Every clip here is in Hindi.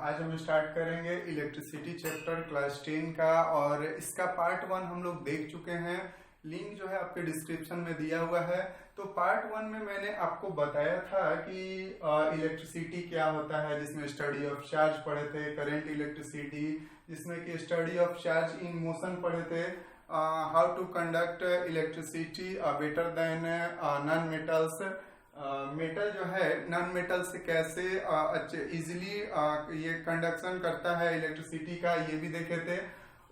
आज हम स्टार्ट करेंगे इलेक्ट्रिसिटी चैप्टर क्लास 10 का और इसका पार्ट 1 हम लोग देख चुके हैं। लिंक जो है आपके डिस्क्रिप्शन में दिया हुआ है। तो पार्ट 1 में मैंने आपको बताया था कि इलेक्ट्रिसिटी क्या होता है, जिसमें स्टडी ऑफ चार्ज पढ़े थे, करंट इलेक्ट्रिसिटी जिसमें कि study of charge in motion पढ़े थे, how to conduct electricity better than non metals, metal जो है नॉन मेटल से कैसे इजीली ये कंडक्शन करता है इलेक्ट्रिसिटी का, ये भी देखे थे।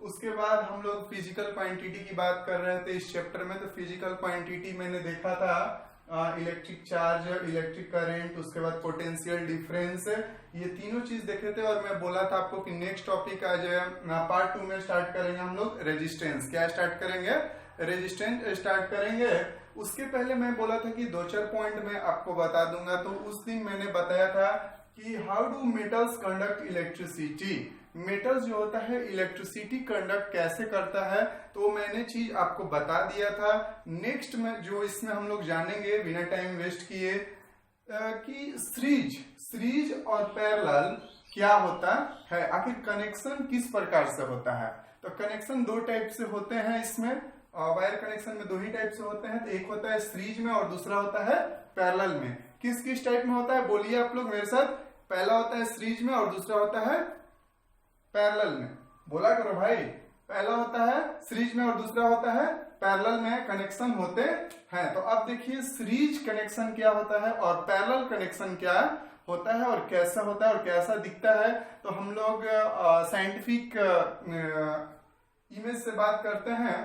उसके बाद हम लोग फिजिकल क्वांटिटी की बात कर रहे थे इस चैप्टर में। तो फिजिकल क्वांटिटी मैंने देखा था इलेक्ट्रिक चार्ज, इलेक्ट्रिक करंट, उसके बाद पोटेंशियल डिफरेंस, ये तीनों चीज देखे थे। और मैं बोला था आपको कि नेक्स्ट टॉपिक आज पार्ट 2 में स्टार्ट करेंगे हम लोग रेजिस्टेंस। क्या स्टार्ट करेंगे? रेजिस्टेंस स्टार्ट करेंगे। उसके पहले मैं बोला था कि 2-4 पॉइंट में आपको बता दूंगा। तो उस दिन मैंने बताया था कि how do metals conduct electricity, metals जो होता है इलेक्ट्रिसिटी कंडक्ट कैसे करता है, तो मैंने चीज आपको बता दिया था। नेक्स्ट में जो इसमें हम लोग जानेंगे बिना टाइम वेस्ट किए कि सीरीज और पैरेलल क्या होता है, आखिर कनेक्शन किस प्रकार से होता है। तो कनेक्शन 2 टाइप से होते हैं इसमें, वायर कनेक्शन में 2 ही टाइप से होते हैं। तो एक होता है सीरीज में और दूसरा होता है पैरेलल में। किस किस टाइप में होता है बोलिए आप लोग मेरे साथ। पहला होता है सीरीज में और दूसरा होता है पैरेलल में। बोला करो भाई। पहला होता है सीरीज में और दूसरा होता है पैरेलल में कनेक्शन होते हैं। तो अब देखिए सीरीज कनेक्शन क्या होता है और पैरेलल कनेक्शन क्या होता है और कैसा होता है और कैसा दिखता है। तो हम लोग साइंटिफिक इमेज से बात करते हैं।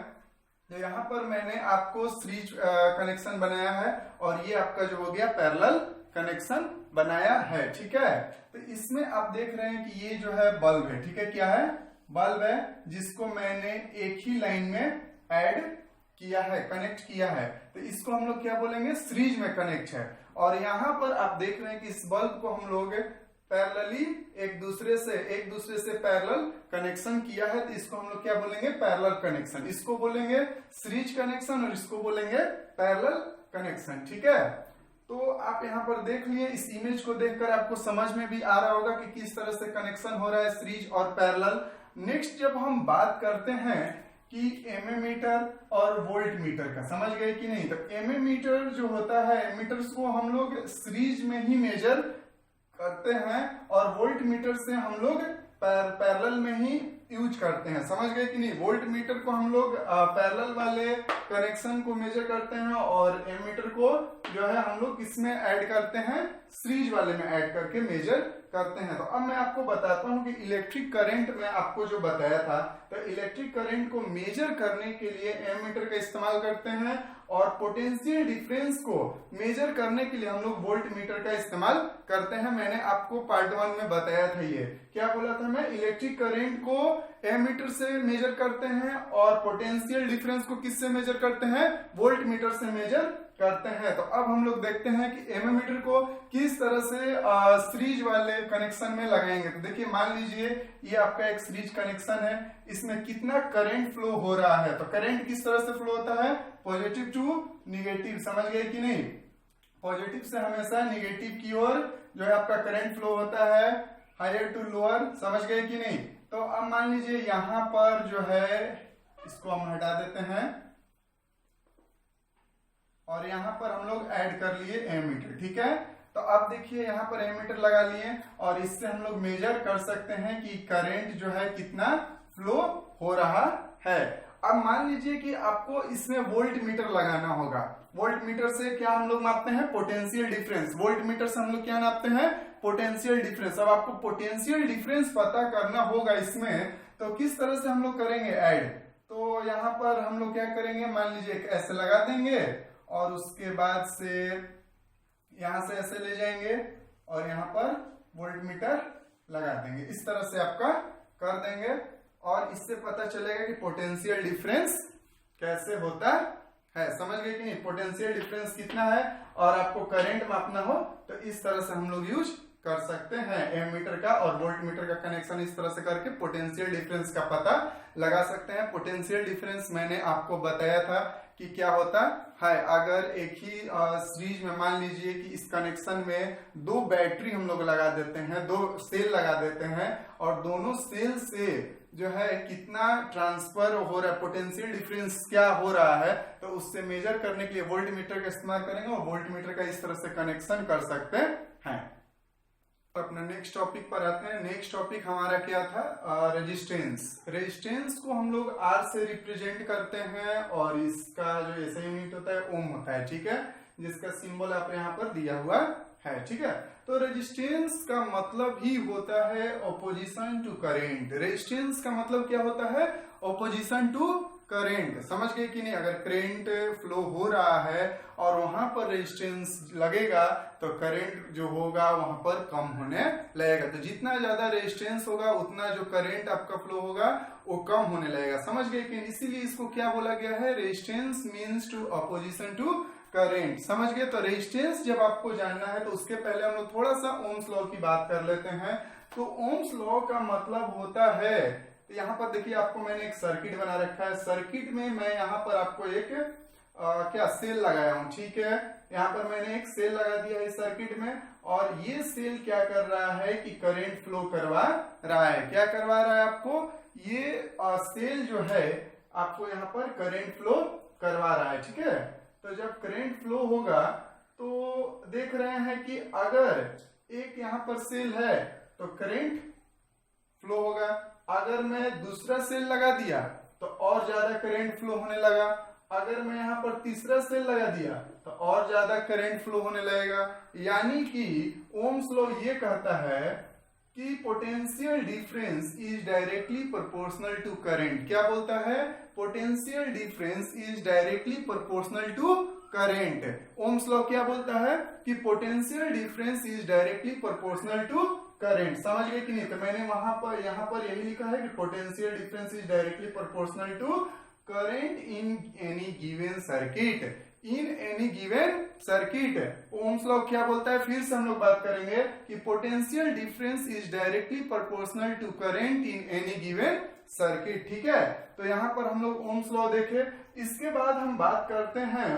तो यहाँ पर मैंने आपको सीरीज कनेक्शन बनाया है और ये आपका जो हो गया पैरेलल कनेक्शन बनाया है, ठीक है। तो इसमें आप देख रहे हैं कि ये जो है बल्ब है, ठीक है। क्या है? बल्ब है, जिसको मैंने एक ही लाइन में ऐड किया है, कनेक्ट किया है। तो इसको हम लोग क्या बोलेंगे? सीरीज में कनेक्ट है। और यहाँ पर आप देख रहे हैं कि इस बल्ब को हम लोग पैरेलली एक दूसरे से पैरेलल कनेक्शन किया है। तो इसको हम लोग क्या बोलेंगे? Parallel connection. इसको बोलेंगे सीरीज कनेक्शन और इसको बोलेंगे पैरेलल कनेक्शन, ठीक है। तो आप यहाँ पर देख लिए, इस इमेज को देखकर आपको समझ में भी आ रहा होगा कि किस तरह से कनेक्शन हो रहा है सीरीज और पैरेलल। नेक्स्ट जब हम बात करते हैं कि एमीमीटर और वोल्ट मीटर का, समझ गए कि नहीं? तो एमीमीटर जो होता है, एमीटर्स को हम लोग सीरीज में ही मेजर करते हैं और वोल्ट मीटर से हम लोग पैरेलल में ही यूज करते हैं, समझ गए कि नहीं? वोल्ट मीटर को हम लोग पैरेलल वाले कनेक्शन को मेजर करते हैं और एमीटर को जो है हम लोग इसमें ऐड करते हैं, सीरीज वाले में ऐड करके मेजर करते हैं। तो अब मैं आपको बताता हूं कि इलेक्ट्रिक करंट में आपको जो बताया था, तो इलेक्ट्रिक करंट को मेजर करने के लिए एमीटर का इस्तेमाल करते हैं और पोटेंशियल डिफरेंस को मेजर करने के लिए हम लोग वोल्ट मीटर का इस्तेमाल करते हैं। मैंने आपको पार्ट 1 में बताया था। ये क्या बोला था मैं? इलेक्ट्रिक करंट को एमीटर से मेजर करते हैं और पोटेंशियल डिफरेंस को किससे मेजर करते हैं? वोल्ट मीटर से मेजर करते हैं। तो अब हम लोग देखते हैं कि एमीमीटर को किस तरह से सीरीज वाले कनेक्शन में लगाएंगे। तो देखिए, मान लीजिए ये आपका एक सीरीज कनेक्शन है, इसमें कितना करंट फ्लो हो रहा है। तो करंट किस तरह से फ्लो होता है? पॉजिटिव टू निगेटिव, समझ गए कि नहीं? पॉजिटिव से हमेशा निगेटिव की ओर जो है आपका करंट फ्लो होता है, हायर टू लोअर, समझ गए कि नहीं? तो अब मान लीजिए यहां पर जो है, इसको हम हटा देते हैं और यहाँ पर हम लोग ऐड कर लिए एमीटर, ठीक है। तो अब देखिए यहाँ पर एमीटर लगा लिए और इससे हम लोग मेजर कर सकते हैं कि करंट जो है कितना फ्लो हो रहा है। अब मान लीजिए कि आपको इसमें वोल्ट मीटर लगाना होगा। वोल्ट मीटर से क्या हम लोग मापते हैं? Potential difference. वोल्ट मीटर से हम लोग क्या नापते हैं? Potential difference. अब आपको पोटेंशियल डिफरेंस पता करना होगा इसमें, तो किस तरह से हम लोग करेंगे ऐड? तो यहाँ पर हम लोग क्या करेंगे, मान लीजिए ऐसे लगा देंगे और उसके बाद से यहां से ऐसे ले जाएंगे और यहाँ पर वोल्ट मीटर लगा देंगे। इस तरह से आपका कर देंगे और इससे पता चलेगा कि पोटेंशियल डिफरेंस कैसे होता है, समझ गए कि नहीं? पोटेंशियल डिफरेंस कितना है और आपको करंट मापना हो तो इस तरह से हम लोग यूज कर सकते हैं एमीटर का और वोल्ट मीटर का कनेक्शन इस तरह से करके पोटेंशियल डिफरेंस का पता लगा सकते हैं। पोटेंशियल डिफरेंस मैंने आपको बताया था कि क्या होता है अगर एक ही सीरीज में मान लीजिए कि इस कनेक्शन में दो बैटरी हम लोग लगा देते हैं, दो सेल लगा देते हैं और दोनों सेल से जो है कितना ट्रांसफर हो रहा है, पोटेंशियल डिफरेंस क्या हो रहा है, तो उससे मेजर करने के लिए वोल्ट मीटर का इस्तेमाल करेंगे और वोल्ट मीटर का इस तरह से कनेक्शन कर सकते हैं। अपना नेक्स्ट टॉपिक पर आते हैं। नेक्स्ट टॉपिक हमारा क्या था, रेजिस्टेंस। रेजिस्टेंस को हम लोग आर से रिप्रेजेंट करते हैं और इसका जो ऐसा यूनिट होता है ओम होता है, ठीक है, जिसका सिंबल आप यहाँ पर दिया हुआ है, ठीक है। तो रेजिस्टेंस का मतलब ही होता है ऑपोजिशन टू करेंट। रेजिस्टेंस का मतलब क्या होता है, ऑपोजिशन टू करेंट। समझ गए कि नहीं? अगर करंट फ्लो हो रहा है और वहां पर रेजिस्टेंस लगेगा तो करंट जो होगा वहां पर कम होने लगेगा। तो जितना ज्यादा रेजिस्टेंस होगा उतना जो करंट आपका फ्लो होगा वो कम होने लगेगा। समझ गए कि? इसीलिए इसको क्या बोला गया है, resistance means to opposition to current. समझ गए? तो रेजिस्टेंस जब आपको जानना है तो उसके पहले हम लोग थोड़ा सा ओम्स लॉ की बात कर लेते हैं। तो ओम्स लॉ का मतलब होता है, तो यहाँ पर देखिए आपको मैंने एक सर्किट बना रखा है। सर्किट में मैं यहाँ पर आपको एक क्या सेल लगाया हूँ, ठीक है। यहाँ पर मैंने एक सेल लगा दिया है इस सर्किट में और ये सेल क्या कर रहा है कि करंट फ्लो करवा रहा है। क्या करवा रहा है आपको, ये सेल जो है आपको यहाँ पर करंट फ्लो करवा रहा है, ठीक है। तो जब करंट फ्लो होगा तो देख रहे हैं कि अगर एक यहाँ पर सेल है तो करंट फ्लो होगा, अगर मैं दूसरा सेल लगा दिया तो और ज्यादा करंट फ्लो होने लगा, अगर मैं यहाँ पर तीसरा सेल लगा दिया तो और ज्यादा करंट फ्लो होने लगेगा। यानी कि ओम्स लॉ ये कहता है कि potential difference is directly proportional to current. क्या बोलता है, potential difference is directly proportional to current. Ohm's law क्या बोलता है कि potential difference is directly proportional to current. समझ गए कि नहीं? तो मैंने वहां पर यहाँ पर यही लिखा है कि potential difference is directly proportional to current in any given circuit. In any given circuit Ohm's law क्या बोलता है, फिर से हम लोग बात करेंगे कि potential difference is directly proportional to current in any given circuit, ठीक है। तो यहाँ पर हम लोग ओम्स लॉ देखे। इसके बाद हम बात करते हैं,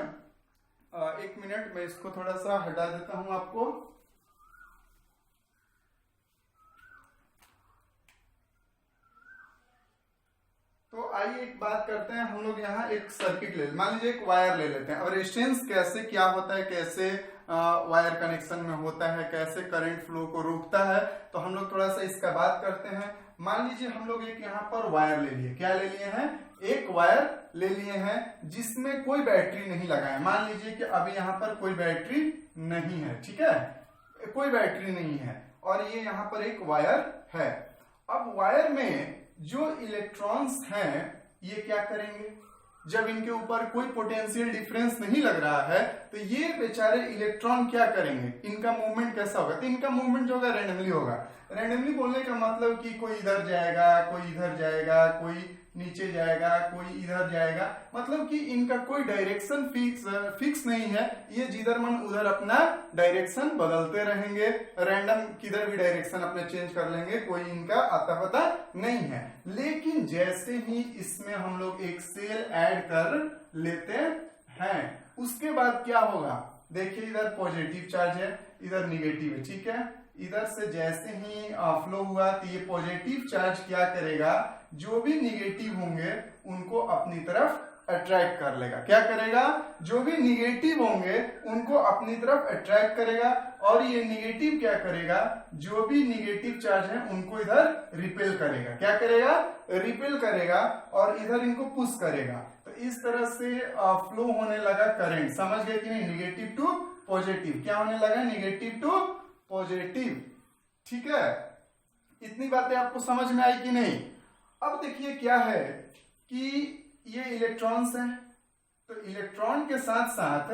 एक मिनट मैं इसको थोड़ा सा हटा देता हूं आपको। तो आइए एक बात करते हैं, हम लोग यहाँ एक सर्किट ले, मान लीजिए एक वायर ले लेते हैं। और रेजिस्टेंस कैसे क्या होता है, कैसे वायर कनेक्शन में होता है, कैसे करंट फ्लो को रोकता है, तो हम लोग थोड़ा सा इसका बात करते हैं। मान लीजिए हम लोग एक यहाँ पर वायर ले लिए, क्या ले लिए हैं, एक वायर ले लिए हैं जिसमें कोई बैटरी नहीं लगा है। मान लीजिए कि अभी यहाँ पर कोई बैटरी नहीं है, ठीक है, कोई बैटरी नहीं है और ये यहाँ पर एक वायर है। अब वायर में जो इलेक्ट्रॉन्स हैं ये क्या करेंगे, जब इनके ऊपर कोई पोटेंशियल डिफरेंस नहीं लग रहा है तो ये बेचारे इलेक्ट्रॉन क्या करेंगे, इनका मूवमेंट कैसा होगा, तो इनका मूवमेंट जो होगा रैंडमली होगा। रैंडमली बोलने का मतलब कि कोई इधर जाएगा, कोई इधर जाएगा, कोई नीचे जाएगा, कोई इधर जाएगा, मतलब कि इनका कोई डायरेक्शन फिक्स नहीं है। ये जिधर मन उधर अपना डायरेक्शन बदलते रहेंगे, रैंडम किधर भी डायरेक्शन अपने चेंज कर लेंगे, कोई इनका आता पता नहीं है। लेकिन जैसे ही इसमें हम लोग एक सेल ऐड कर लेते हैं उसके बाद क्या होगा, देखिए इधर पॉजिटिव चार्ज है, इधर निगेटिव है, ठीक है। इधर से जैसे ही फ्लो हुआ तो ये पॉजिटिव चार्ज क्या करेगा, जो भी निगेटिव होंगे उनको अपनी तरफ अट्रैक्ट कर लेगा। क्या करेगा, जो भी निगेटिव होंगे उनको अपनी तरफ अट्रैक्ट करेगा और ये निगेटिव क्या करेगा, जो भी निगेटिव चार्ज है उनको इधर रिपेल करेगा। क्या करेगा, रिपेल करेगा और इधर इनको पुश करेगा। तो इस तरह से फ्लो होने लगा करंट। समझ गए कि नहीं, निगेटिव टू पॉजिटिव, क्या होने लगा, निगेटिव टू पॉजिटिव, ठीक है। इतनी बातें आपको समझ में आई कि नहीं? अब देखिए क्या है कि ये इलेक्ट्रॉन्स हैं, तो इलेक्ट्रॉन के साथ साथ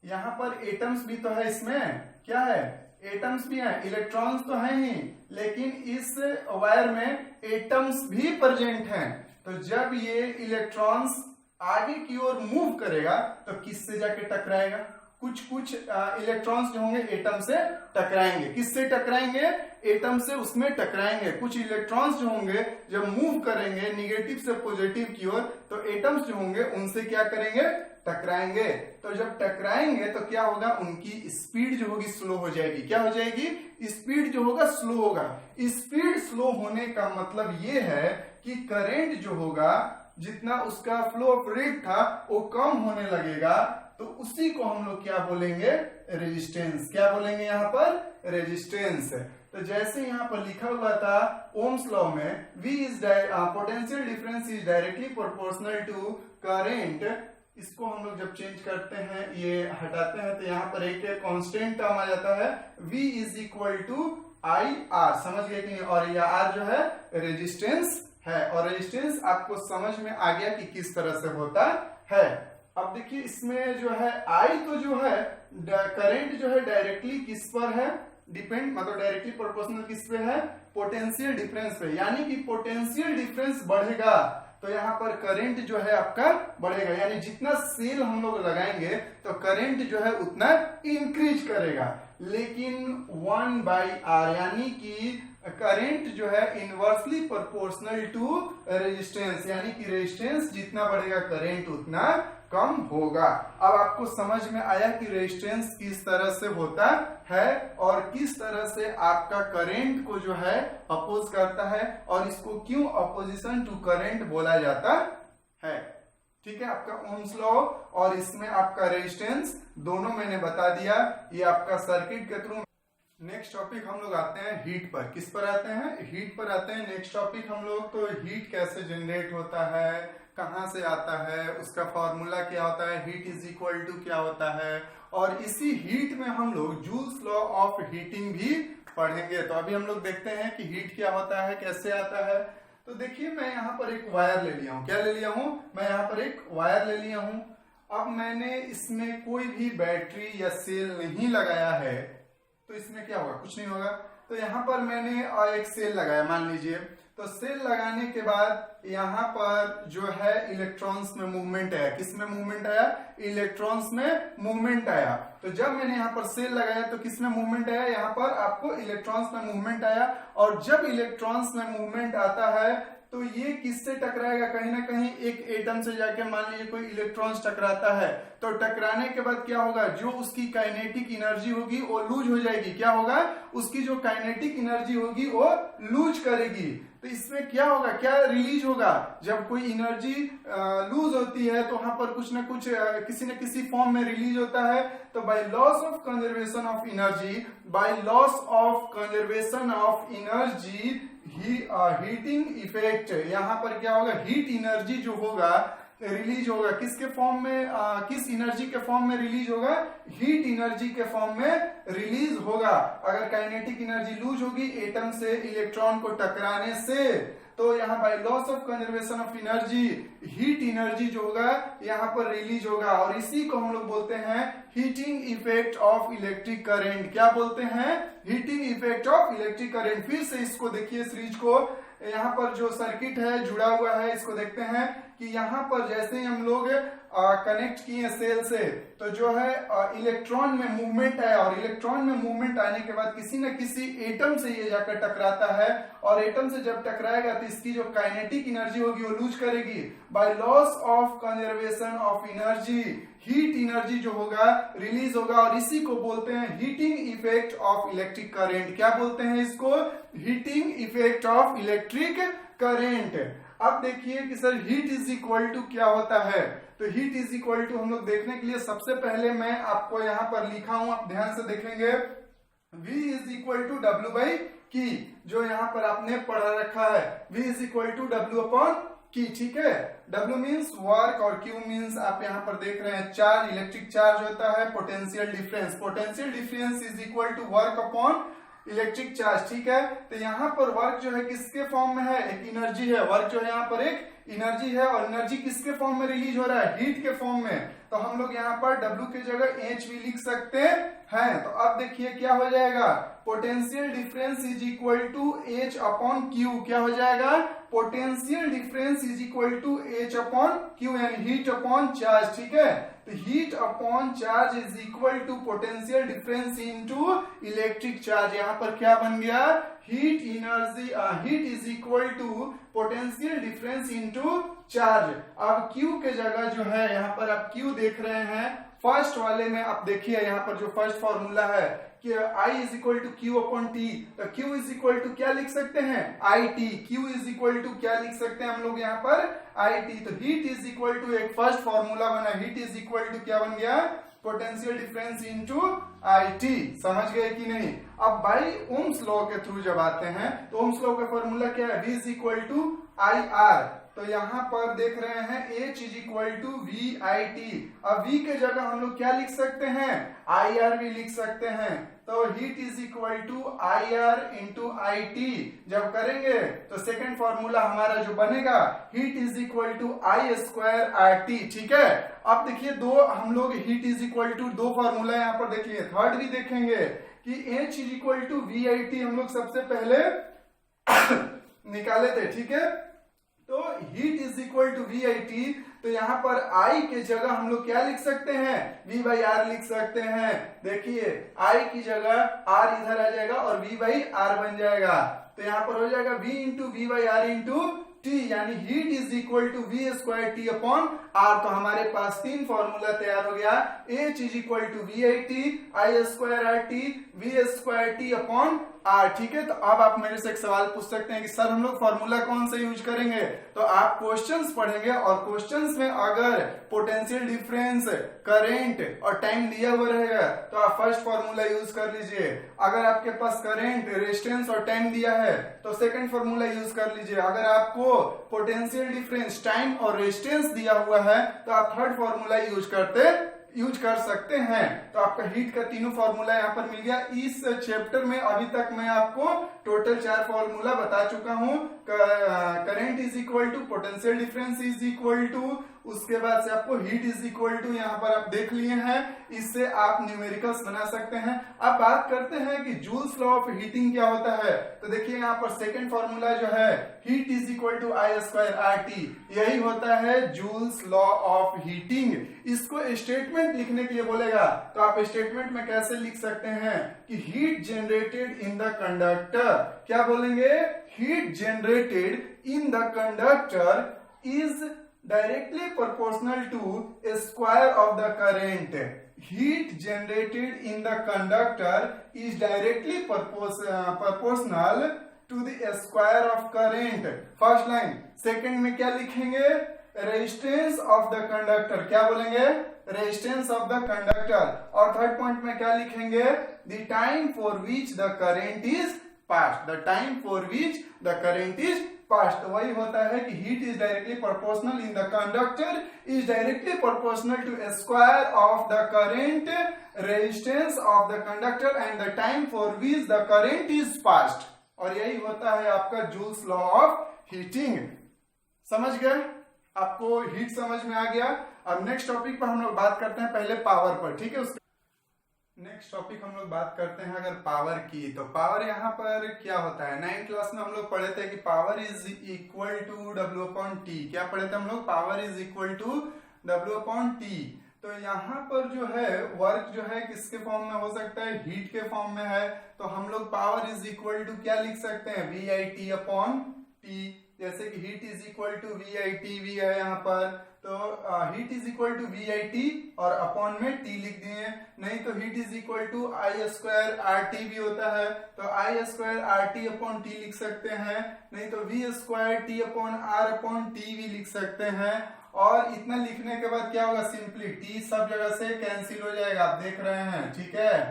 यहाँ पर एटम्स भी तो है, इसमें क्या है, एटम्स भी हैं, इलेक्ट्रॉन्स तो हैं ही, लेकिन इस वायर में एटम्स भी प्रेजेंट हैं। तो जब ये इलेक्ट्रॉन्स आगे की ओर मूव करेगा तो किससे जाके टकराएगा, कुछ इलेक्ट्रॉन्स जो होंगे एटम से टकराएंगे। किससे टकराएंगे, एटम से उसमें टकराएंगे। कुछ इलेक्ट्रॉन्स जो होंगे जब मूव करेंगे निगेटिव से पॉजिटिव की ओर तो एटम्स जो होंगे उनसे क्या करेंगे, टकराएंगे। तो जब टकराएंगे तो क्या होगा, उनकी स्पीड जो होगी स्लो हो जाएगी। क्या हो जाएगी, स्पीड जो होगा स्लो होगा। स्पीड स्लो होने का मतलब ये है कि करंट जो होगा, जितना उसका फ्लो ऑफ रेट था वो कम होने लगेगा। तो उसी को हम लोग क्या बोलेंगे, रेजिस्टेंस। क्या बोलेंगे यहाँ पर, रेजिस्टेंस। तो जैसे यहाँ पर लिखा हुआ था ओम्स लॉ में, V is potential difference is directly proportional to current. इसको हम लोग जब चेंज करते हैं, ये हटाते हैं, तो यहाँ पर एक कांस्टेंट टर्म आ जाता है, V is equal to I R. समझ गए कि नहीं। और यह आर जो है रेजिस्टेंस है, और रेजिस्टेंस आपको समझ में आ गया कि किस तरह से होता है। अब देखिए इसमें जो है आई तो जो है करंट जो है डायरेक्टली किस पर है, डिपेंड, मतलब डायरेक्टली प्रोपोर्शनल किस पे है, पोटेंशियल डिफरेंस पे। यानी कि पोटेंशियल डिफरेंस बढ़ेगा तो यहाँ पर करंट जो है आपका बढ़ेगा। यानी जितना सेल हम लोग लगाएंगे तो करंट जो है उतना इंक्रीज करेगा। लेकिन 1/R यानी कि करंट जो है इनवर्सली प्रोपोर्शनल टू रेजिस्टेंस, यानी कि रेजिस्टेंस जितना बढ़ेगा करंट उतना कम होगा। अब आपको समझ में आया कि रेजिस्टेंस किस तरह से होता है और किस तरह से आपका करंट को जो है अपोज करता है, और इसको क्यों अपोजिशन टू करंट बोला जाता है। ठीक है, आपका ओम्स लॉ और इसमें आपका रेजिस्टेंस दोनों मैंने बता दिया। ये आपका सर्किट के थ्रू। नेक्स्ट टॉपिक हम लोग आते हैं हीट पर। किस पर आते हैं, हीट पर आते हैं। नेक्स्ट टॉपिक हम लोग तो हीट कैसे जनरेट होता है, कहां से आता है, उसका फॉर्मूला क्या होता है, हीट इज इक्वल टू क्या होता है, और इसी हीट में हम लोग जूल्स लॉ ऑफ हीटिंग भी पढ़ेंगे। तो अभी हम लोग देखते हैं कि हीट क्या होता है, कैसे आता है। तो देखिए मैं यहाँ पर एक वायर ले लिया हूँ। क्या ले लिया हूँ, मैं यहाँ पर एक वायर ले लिया हूँ। अब मैंने इसमें कोई भी बैटरी या सेल नहीं लगाया है, तो इसमें क्या होगा, कुछ नहीं होगा। तो यहाँ पर मैंने एक सेल लगाया मान लीजिए। तो सेल लगाने के बाद यहाँ पर जो है इलेक्ट्रॉन्स में मूवमेंट आया। किस में मूवमेंट आया, इलेक्ट्रॉन्स में मूवमेंट आया। तो जब मैंने यहाँ पर सेल लगाया तो किस में मूवमेंट आया, यहाँ पर आपको इलेक्ट्रॉन्स में मूवमेंट आया। और जब इलेक्ट्रॉन्स में मूवमेंट आता है तो ये किससे टकराएगा, कहीं ना कहीं एक एटम से जाके मान लीजिए कोई इलेक्ट्रॉन्स टकराता है। तो टकराने के बाद क्या होगा, जो उसकी काइनेटिक एनर्जी होगी वो लूज हो जाएगी। क्या होगा, उसकी जो काइनेटिक एनर्जी होगी वो लूज करेगी। तो इसमें क्या होगा, क्या रिलीज होगा, जब कोई एनर्जी लूज होती है तो वहां पर कुछ ना कुछ किसी न किसी फॉर्म में रिलीज होता है। तो bye loss of conservation of energy, bye loss of conservation of energy heating effect, यहाँ पर क्या होगा, हीट एनर्जी जो होगा रिलीज होगा। किसके फॉर्म में, किस एनर्जी के फॉर्म में रिलीज होगा, हीट एनर्जी के फॉर्म में रिलीज होगा। अगर काइनेटिक एनर्जी लूज होगी एटम से इलेक्ट्रॉन को टकराने से, तो यहाँ bye loss of conservation of energy heat energy जो होगा यहाँ पर रिलीज होगा। और इसी को हम लोग बोलते हैं heating effect of electric current. क्या बोलते हैं, heating effect of electric current. फिर से इसको देखिए, सीरीज को, यहाँ पर जो सर्किट है जुड़ा हुआ है, इसको देखते हैं कि यहाँ पर जैसे ही हम लोग कनेक्ट किए सेल से, तो जो है इलेक्ट्रॉन में मूवमेंट आया, और इलेक्ट्रॉन में मूवमेंट आने के बाद किसी न किसी एटम से ये जाकर टकराता है, और एटम से जब टकराएगा तो इसकी जो काइनेटिक एनर्जी होगी वो लूज करेगी। By loss of conservation of energy heat energy जो होगा रिलीज होगा, और इसी को बोलते हैं heating effect of electric current. क्या बोलते हैं इसको, heating effect of electric current. अब देखिए कि sir heat is equal to क्या होता है। तो हीट इज इक्वल टू हम लोग देखने के लिए सबसे पहले मैं आपको यहाँ पर लिखा हूं, आप ध्यान से देखेंगे, V is equal to W by Q, जो यहाँ पर आपने पढ़ा रखा है, V is equal to W upon Q. ठीक है, W मीन्स वर्क और Q मीन्स आप यहाँ पर देख रहे हैं चार्ज, इलेक्ट्रिक चार्ज होता है, potential difference, potential difference is equal to work upon electric charge. ठीक है, तो यहाँ पर वर्क जो है किसके फॉर्म में है, एक एनर्जी है। वर्क जो है यहाँ पर एक एनर्जी है, और एनर्जी किसके फॉर्म में रिलीज हो रहा है, हीट के फॉर्म में। तो हम लोग यहाँ पर W की जगह H भी लिख सकते हैं। तो अब देखिए क्या हो जाएगा, potential difference is equal to H upon Q। क्या हो जाएगा, potential difference is equal to H upon Q, यानी हीट अपॉन चार्ज। ठीक है, तो heat upon charge is equal to potential difference into electric charge. यहाँ पर क्या बन गया, heat energy heat is equal to potential difference into charge. अब Q के जगह जो है यहाँ पर आप Q देख रहे हैं, फर्स्ट वाले में आप देखिए यहाँ पर जो फर्स्ट फॉर्मूला है कि I is equal to Q upon T, तो Q इज इक्वल टू क्या लिख सकते हैं I T. Q is equal to क्या लिख सकते हैं हम लोग यहाँ पर आई टी। तो हीट इज इक्वल टू एक फर्स्ट फॉर्मूला बना, हीट इज इक्वल टू क्या बन गया potential difference into I T. समझ गए कि नहीं। अब बाई ओम्स लॉ के थ्रू जब आते हैं तो ओम्स लॉ का फॉर्मूला क्या है, V is equal to I R. तो यहाँ पर देख रहे हैं H is equal to V I T. अब V के जगह हम लोग क्या लिख सकते हैं आई आर भी लिख सकते हैं। तो heat is equal to I R into I T जब करेंगे तो सेकेंड फॉर्मूला हमारा जो बनेगा heat is equal to I square R T. ठीक है। अब देखिए दो हम लोग हीट इज इक्वल टू दो फॉर्मूला यहाँ पर देख लिए, थर्ड भी देखेंगे कि H is equal to V I T हम लोग सबसे पहले निकाले थे। ठीक है। तो heat is equal to V I T, तो यहाँ पर I के जगह हम लोग क्या लिख सकते हैं V बाई आर लिख सकते हैं। देखिए I की जगह R इधर आ जाएगा और V बाई आर बन जाएगा। तो यहाँ पर हो जाएगा V into V by R into T, यानी heat is equal to V square T upon R. तो हमारे पास तीन फॉर्मूला तैयार हो गया, H is equal to V I T, I square R T, V square T upon R. ठीक है। तो अब आप मेरे से एक सवाल पूछ सकते हैं कि सर हम लोग फॉर्मूला कौन सा यूज करेंगे। तो आप क्वेश्चंस पढ़ेंगे और क्वेश्चंस में अगर पोटेंशियल डिफरेंस, करंट और टाइम दिया हुआ रहेगा तो आप फर्स्ट फॉर्मूला यूज कर लीजिए। अगर आपके पास करंट, रेजिस्टेंस और टाइम दिया है तो सेकंड फॉर्मूला यूज कर लीजिए। अगर आपको पोटेंशियल डिफरेंस, टाइम और रेजिस्टेंस दिया हुआ है तो आप थर्ड फॉर्मूला यूज कर सकते हैं। तो आपका हीट का तीनों फॉर्मूला यहाँ पर मिल गया। इस चैप्टर में अभी तक मैं आपको टोटल 4 फॉर्मूला बता चुका हूँ। Current is equal to potential difference is equal to, उसके बाद से आपको हीट इज इक्वल टू यहाँ पर आप देख लिए हैं, इससे आप न्यूमेरिकल्स बना सकते हैं। अब बात करते हैं कि जूल्स लॉ ऑफ हीटिंग क्या होता है। तो देखिए यहाँ पर सेकंड फॉर्मूला जो है heat is equal to I square R T, यही होता है जूल्स लॉ ऑफ हीटिंग। इसको स्टेटमेंट लिखने के लिए बोलेगा तो आप स्टेटमेंट में कैसे लिख सकते हैं कि heat generated in the conductor, क्या बोलेंगे heat generated in the conductor is directly proportional to a square of the current. Heat generated in the conductor is directly proportional to the square of current. First line. Second में क्या लिखेंगे resistance of the conductor, क्या बोलेंगे resistance of the conductor। और थर्ड पॉइंट में क्या लिखेंगे the time for which the current is passed, the time for which the current is passed। तो वही होता है कि heat is directly proportional in the conductor is directly proportional to a square of the current, resistance of the conductor and the time for which the current is passed। और यही होता है आपका जूल्स लॉ ऑफ हीटिंग। समझ गए, आपको हीट समझ में आ गया। अब नेक्स्ट टॉपिक पर हम लोग बात करते हैं पहले पावर पर। ठीक है। उसके नेक्स्ट टॉपिक हम लोग बात करते हैं अगर पावर की। तो पावर यहाँ पर क्या होता है, 9th क्लास में हम लोग पढ़े थे कि power is equal to W upon T. क्या पढ़े थे हम लोग, power is equal to W upon T. तो यहाँ पर जो है वर्क जो है किसके फॉर्म में हो सकता है, हीट के फॉर्म में है। तो हम लोग पावर इज इक्वल टू क्या लिख सकते हैं V I T upon T. जैसे कि heat is equal to V I T भी है यहाँ पर, तो heat is equal to V I T और अपॉन में टी लिख दिए। नहीं तो heat is equal to I square R T भी होता है, तो I square R T upon T लिख सकते हैं। नहीं तो V square T upon R upon T भी लिख सकते हैं। और इतना लिखने के बाद क्या होगा, सिंपली टी सब जगह से कैंसिल हो जाएगा, आप देख रहे हैं। ठीक है।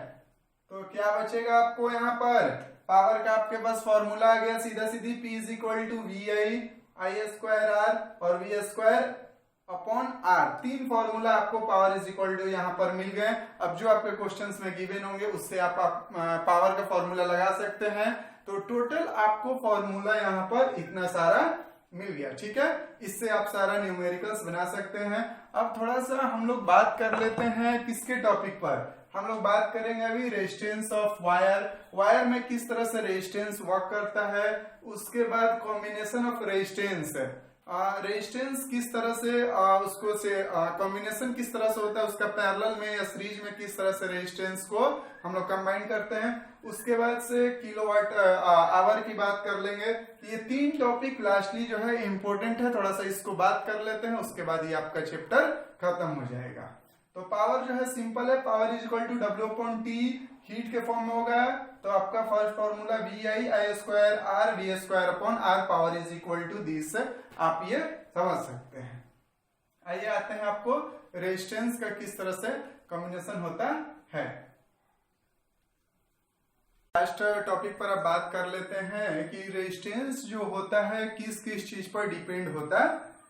तो क्या बचेगा आपको यहाँ पर, पावर का आपके पास फॉर्मूला आ गया सीधा सीधी, P is equal to V I square R और वी स्क्वायर अपॉन आर। तीन फॉर्मूला आपको पावर इज इक्वल टू यहाँ पर मिल गए। अब जो आपके क्वेश्चंस में गिवन होंगे उससे आप पावर का फॉर्मूला लगा सकते हैं। तो टोटल आपको फॉर्मूला यहाँ पर इतना सारा मिल गया। ठीक है। इससे आप सारा न्यूमेरिकल्स बना सकते हैं। अब थोड़ा सा हम लोग बात कर लेते हैं किसके टॉपिक पर, हम लोग बात करेंगे अभी रेजिस्टेंस ऑफ वायर। वायर में किस तरह से रेजिस्टेंस वर्क करता है, उसके बाद कॉम्बिनेशन ऑफ रेजिस्टेंस। रेजिस्टेंस किस तरह से उसको से कॉम्बिनेशन किस तरह से होता है, उसका पैरेलल में या सीरीज में किस तरह से रेजिस्टेंस को हम लोग कंबाइन करते हैं। उसके बाद से किलोवाट आवर की बात कर लेंगे। ये 3 टॉपिक लास्टली जो है इंपॉर्टेंट है, थोड़ा सा इसको बात कर लेते हैं, उसके बाद ये आपका चैप्टर खत्म हो जाएगा। तो पावर जो है सिंपल है, power is equal to W upon T, heat के फॉर्म में होगा। तो आपका first formula VI² upon R, power is equal to this, आप ये समझ सकते हैं। आइए आते हैं आपको रेजिस्टेंस का किस तरह से कॉम्बिनेशन होता है। लास्ट टॉपिक पर अब बात कर लेते हैं कि रेजिस्टेंस जो होता है किस किस चीज पर डिपेंड होता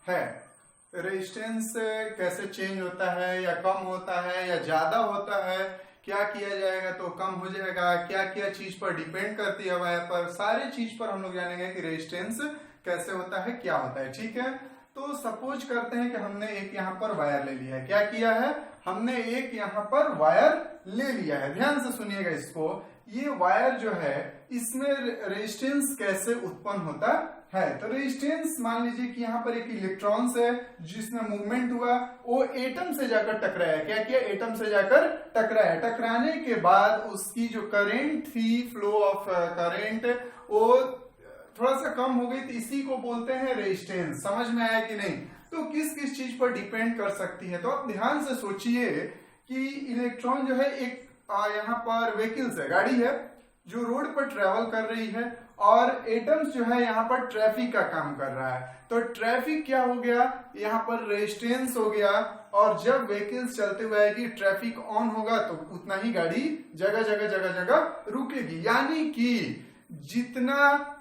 है। रेजिस्टेंस कैसे चेंज होता है, या कम होता है या ज्यादा होता है, क्या किया जाएगा तो कम हो जाएगा, क्या क्या चीज पर डिपेंड करती है वायर पर, सारे चीज पर हम लोग जानेंगे कि रेजिस्टेंस कैसे होता है, क्या होता है। ठीक है, तो सपोज करते हैं कि हमने एक यहाँ पर वायर ले लिया है। क्या किया है, हमने एक यहाँ पर वायर ले लिया है। ध्यान से सुनिएगा इसको, ये वायर जो है इसमें रेजिस्टेंस कैसे उत्पन्न होता है। तो रेजिस्टेंस मान लीजिए कि यहाँ पर एक इलेक्ट्रॉन्स है जिसमें मूवमेंट हुआ, वो एटम से जाकर टकराया। क्या किया, एटम से जाकर टकराया। टकराने के बाद उसकी जो करंट थी, फ्लो ऑफ करंट, वो थोड़ा सा कम हो गई, तो इसी को बोलते हैं रेजिस्टेंस। समझ में आया कि नहीं। तो किस किस चीज पर डिपेंड कर सकती है, तो आप ध्यान से सोचिए कि इलेक्ट्रॉन जो है एक यहाँ पर व्हीकल्स है, गाड़ी है जो रोड पर ट्रेवल कर रही है, और एटम्स जो है यहाँ पर ट्रैफिक का काम कर रहा है। तो ट्रैफिक क्या हो गया, यहाँ पर रेजिस्टेंस हो गया, और जब व्हीकल्स चलते हुए आएगी, ट्रैफिक ऑन होगा तो उतना ही गाड़ी जगह जगह रुकेगी। यानी कि जितना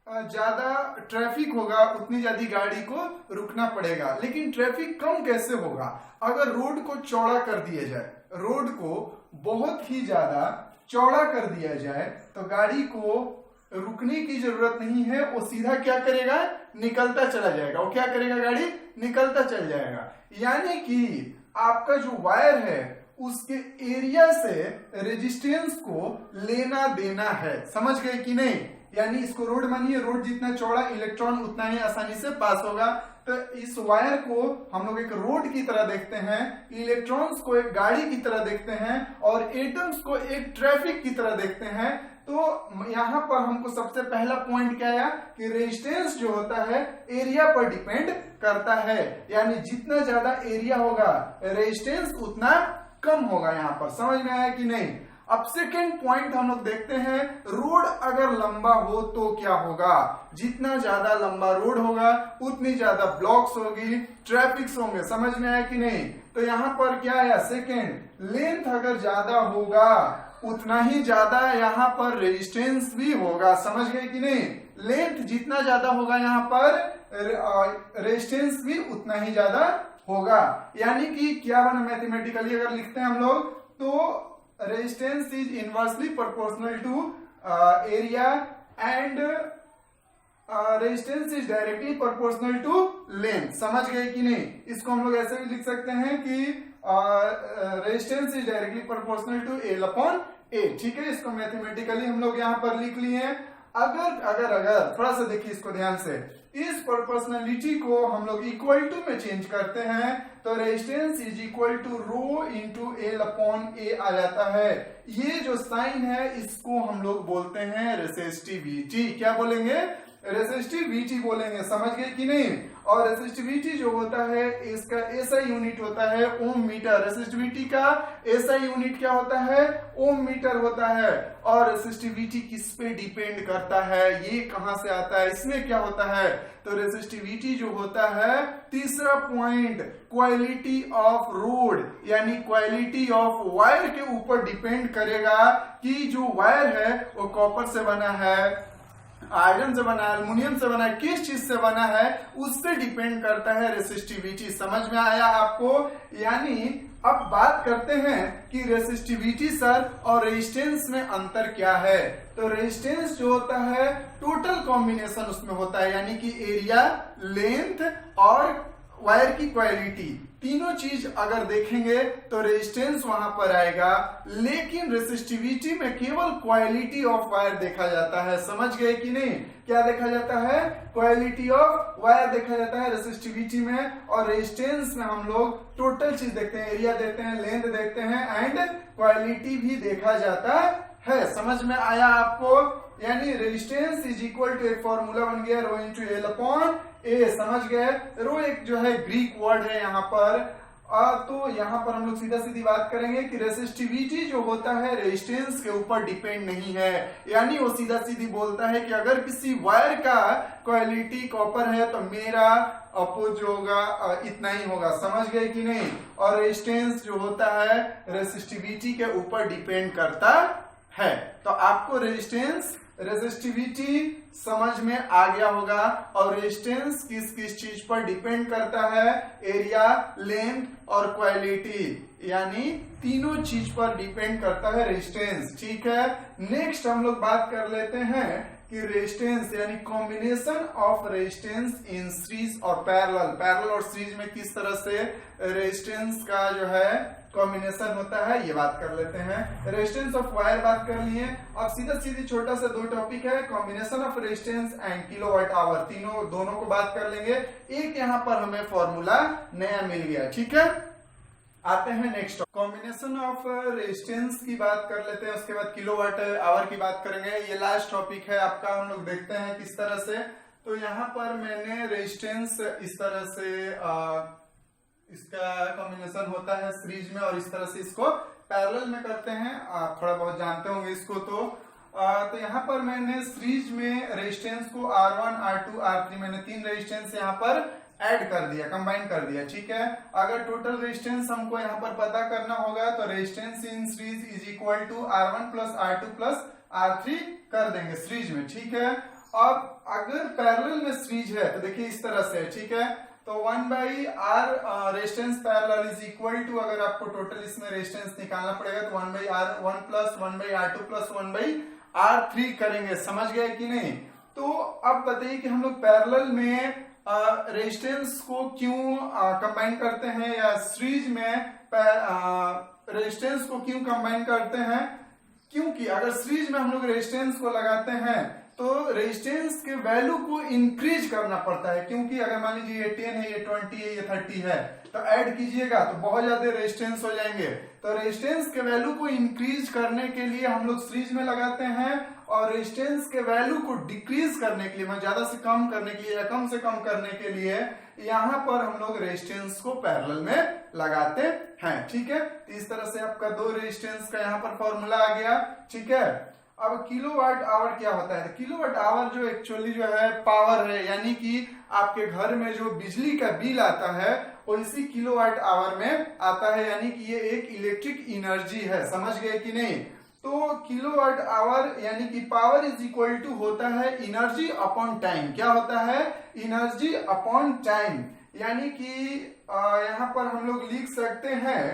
ज्यादा ट्रैफिक होगा उतनी ज्यादा गाड़ी को रुकना पड़ेगा। लेकिन ट्रैफिक कम कैसे होगा, अगर रोड को चौड़ा कर दिया जाए, रोड को बहुत ही ज्यादा चौड़ा कर दिया जाए, तो गाड़ी को रुकने की जरूरत नहीं है, वो सीधा क्या करेगा, निकलता चला जाएगा। वो क्या करेगा, गाड़ी निकलता चल जाएगा। यानी कि आपका जो वायर है उसके एरिया से रेजिस्टेंस को लेना देना है। समझ गए कि नहीं। यानी इसको रोड मानिए, रोड जितना चौड़ा इलेक्ट्रॉन उतना ही आसानी से पास होगा। तो इस वायर को हम लोग एक रोड की तरह देखते हैं, इलेक्ट्रॉन्स को एक गाड़ी की तरह देखते हैं, और एटम्स को एक ट्रैफिक की तरह देखते हैं। तो यहाँ पर हमको सबसे पहला पॉइंट क्या आया कि रेजिस्टेंस जो होता है एरिया पर डिपेंड करता है। यानी जितना ज्यादा एरिया होगा रेजिस्टेंस उतना कम होगा। यहाँ पर समझ में आया कि नहीं। अब सेकेंड पॉइंट हम लोग देखते हैं, रोड अगर लंबा हो तो क्या होगा। जितना ज्यादा लंबा रोड होगा उतनी ज्यादा ब्लॉक्स होगी, ट्रैफिक्स होंगे। समझ में आया कि नहीं। तो यहाँ पर क्या आया, सेकेंड, लेंथ अगर ज्यादा होगा उतना ही ज्यादा यहाँ पर रेजिस्टेंस भी होगा। समझ गए कि नहीं। लेंथ जितना ज्यादा होगा यहाँ पर रेजिस्टेंस भी उतना ही ज्यादा होगा। यानी कि क्या बना, मैथमेटिकली अगर लिखते हैं हम लोग, तो resistance is inversely proportional to area and resistance is directly proportional to length। समझ गए कि नहीं। इसको हम लोग ऐसे भी लिख सकते हैं कि resistance is directly proportional to L upon A। ठीक है, इसको मैथमेटिकली हम लोग यहाँ पर लिख लिए हैं। अगर थोड़ा सा देखिए इसको ध्यान से, इस प्रोपोर्शनलिटी को हम लोग इक्वल टू में चेंज करते हैं, तो resistance is equal to rho into L upon A आ जाता है। ये जो साइन है इसको हम लोग बोलते हैं रेसिस्टिविटी। क्या बोलेंगे, रेसिस्टिविटी बोलेंगे। समझ गए कि नहीं। और रेसिस्टिविटी जो होता है इसका एसआई यूनिट होता है ओम मीटर। रेसिस्टिविटी का एसआई यूनिट क्या होता है, ओम मीटर होता है। और रेसिस्टिविटी किस पे डिपेंड करता है, ये कहां से आता है, इसमें क्या होता है, तो रेसिस्टिविटी जो होता है, तीसरा पॉइंट, क्वालिटी ऑफ रोड यानी क्वालिटी ऑफ वायर के ऊपर डिपेंड करेगा कि जो वायर है वो कॉपर से बना है, आयरन से बना है, एल्युमिनियम से बना है, किस चीज से बना है उससे डिपेंड करता है रेसिस्टिविटी। समझ में आया आपको। यानी अब बात करते हैं कि रेसिस्टिविटी सर और रेजिस्टेंस में अंतर क्या है। तो रेजिस्टेंस जो होता है टोटल कॉम्बिनेशन उसमें होता है, यानी कि एरिया, लेंथ और वायर की क्वालिटी, तीनों चीज अगर देखेंगे तो रेजिस्टेंस वहां पर आएगा, लेकिन रेसिस्टिविटी में केवल क्वालिटी ऑफ वायर देखा जाता है। समझ गए कि नहीं? क्या देखा जाता है? क्वालिटी ऑफ वायर देखा जाता है रेसिस्टिविटी में, और रेजिस्टेंस में हम लोग टोटल चीज देखते हैं, एरिया देखते हैं, लेंथ देखते हैं एंड क्वालिटी भी देखा जाता है। समझ में आया आपको? यानी रेजिस्टेंस इज इक्वल टू, एक फॉर्मूला बन गया, रो इंटू एल अपॉन ए। समझ गए? रो एक जो है ग्रीक वर्ड है यहाँ पर। तो यहाँ पर हम लोग सीधा सीधी बात करेंगे कि रेसिस्टिविटी जो होता है रेजिस्टेंस के ऊपर डिपेंड नहीं है। यानी वो सीधा सीधी बोलता है कि अगर किसी वायर का क्वालिटी कॉपर है तो मेरा अपोज होगा इतना ही होगा। समझ गए कि नहीं? और रेजिस्टेंस जो होता है रेसिस्टिविटी के ऊपर डिपेंड करता है। तो आपको रेजिस्टिविटी समझ में आ गया होगा। और रेजिस्टेंस किस किस चीज पर डिपेंड करता है? एरिया, लेंथ और क्वालिटी, यानी तीनों चीज पर डिपेंड करता है रेजिस्टेंस। ठीक है, नेक्स्ट हम लोग बात कर लेते हैं कि रेजिस्टेंस यानी combination of resistance in series और पैरेलल और सीरीज में किस तरह से रेजिस्टेंस का जो है कॉम्बिनेशन होता है, ये बात कर लेते हैं। रेजिस्टेंस ऑफ वायर बात कर लिए। अब सीधा सीधी छोटा सा दो टॉपिक है, combination of resistance and kilowatt hour, दोनों को बात कर लेंगे। एक यहाँ पर हमें फॉर्मूला नया मिल गया। ठीक है, आते हैं नेक्स्ट, कॉम्बिनेशन ऑफ रेजिस्टेंस की बात कर लेते हैं, उसके बाद किलोवाट आवर की बात करेंगे। ये लास्ट टॉपिक है आपका, हम लोग देखते हैं किस तरह से। तो यहाँ पर मैंने रेजिस्टेंस इस तरह से इसका कॉम्बिनेशन होता है सीरीज में, और इस तरह से इसको पैरेलल में करते हैं। आप थोड़ा बहुत जानते होंगे इसको। तो यहाँ पर मैंने सीरीज में रेजिस्टेंस को R1, R2, R3 मैंने 3 रेजिस्टेंस यहाँ पर ऐड कर दिया, कंबाइन कर दिया। ठीक है, अगर टोटल रेजिस्टेंस हमको यहाँ पर पता करना होगा तो resistance in series is equal to R1 plus R2 plus R3 कर देंगे सीरीज में। ठीक है, अब अगर पैरेलल में सीरीज है तो देखिए इस तरह से। ठीक है, तो 1/R resistance parallel is equal to, अगर आपको टोटल इसमें रेजिस्टेंस निकालना पड़ेगा तो 1/R1 plus 1/R2 plus 1/R3 करेंगे। समझ गए कि नहीं? तो अब बताइए कि हम लोग पैरेलल में रेजिस्टेंस को क्यों कंबाइन करते हैं, या सीरीज में रेजिस्टेंस को क्यों कंबाइन करते हैं? क्योंकि अगर सीरीज में हम लोग रेजिस्टेंस को लगाते हैं तो रेजिस्टेंस के वैल्यू को इंक्रीज करना पड़ता है। क्योंकि अगर मान लीजिए ये 10 है, ये 20 है, ये 30 है, तो ऐड कीजिएगा तो बहुत ज्यादा रेजिस्टेंस हो जाएंगे। तो रेजिस्टेंस के वैल्यू को इंक्रीज करने के लिए हम लोग सीरीज में लगाते हैं, और रेजिस्टेंस के वैल्यू को डिक्रीज करने के लिए, ज्यादा से कम करने के लिए या कम से कम करने के लिए यहाँ पर हम लोग रेजिस्टेंस को पैरेलल में लगाते हैं। ठीक है, इस तरह से आपका 2 रेजिस्टेंस का यहाँ पर फॉर्मूला आ गया। ठीक है, अब किलोवाट आवर क्या होता है? किलोवाट आवर जो एक्चुअली जो है पावर है, यानी कि आपके घर में जो बिजली का बिल आता है वो इसी किलोवाट आवर में आता है, यानी कि ये एक इलेक्ट्रिक एनर्जी है। समझ गए कि नहीं? तो किलोवाट आवर यानी कि पावर इज इक्वल टू होता है एनर्जी अपॉन टाइम। क्या होता है? एनर्जी अपॉन टाइम, यानी कि यहाँ पर हम लोग लिख सकते हैं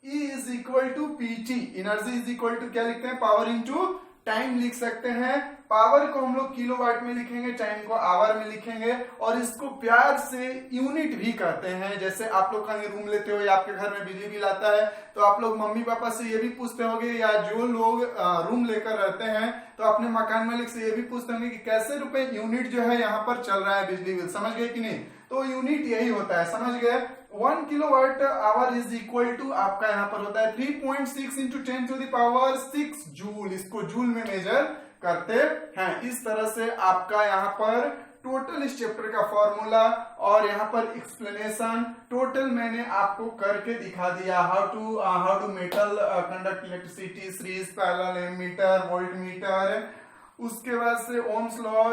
E is equal to PT, energy is equal to क्या लिखते हैं? पावर इंटू टाइम लिख सकते हैं। पावर को हम लोग किलोवाट में लिखेंगे, टाइम को आवर में लिखेंगे, और इसको प्यार से यूनिट भी कहते हैं। जैसे आप लोग कहीं रूम लेते हो या आपके घर में बिजली बिल आता है तो आप लोग मम्मी पापा से ये भी पूछते होंगे, या जो लोग रूम लेकर रहते हैं तो अपने मकान मालिक से ये भी पूछते होंगे कि कैसे रुपए यूनिट जो है यहाँ पर चल रहा है बिजली बिल। समझ गए कि नहीं? तो यूनिट यही होता है। समझ गए? 1 kilowatt hour is equal to आपका यहाँ पर होता है 3.6 into 10 to the power 6 joule. इसको जूल में मेजर करते हैं। इस तरह से आपका यहाँ पर टोटल इस चैप्टर का फॉर्मूला और यहाँ पर एक्सप्लेनेशन टोटल मैंने आपको करके दिखा दिया। How to metal conduct electricity, series, parallel, ammeter, voltmeter, उसके बाद से ओम्स लॉ,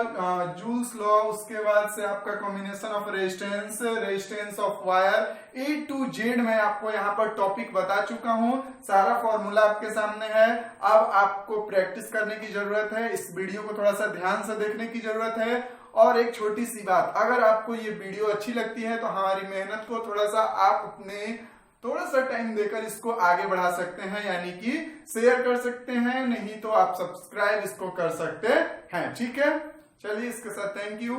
जूल्स लॉ, उसके बाद से आपका combination of resistance of wire, A to Z मैं आपको यहाँ पर टॉपिक बता चुका हूँ। सारा फॉर्मूला आपके सामने है। अब आपको प्रैक्टिस करने की जरूरत है, इस वीडियो को थोड़ा सा ध्यान से देखने की जरूरत है। और एक छोटी सी बात, अगर आपको ये वीडियो अच्छी लगती है तो हमारी मेहनत को थोड़ा सा आप अपने थोड़ा सा टाइम देकर इसको आगे बढ़ा सकते हैं, यानी कि शेयर कर सकते हैं, नहीं तो आप सब्सक्राइब इसको कर सकते हैं। ठीक है, चलिए इसके साथ थैंक यू।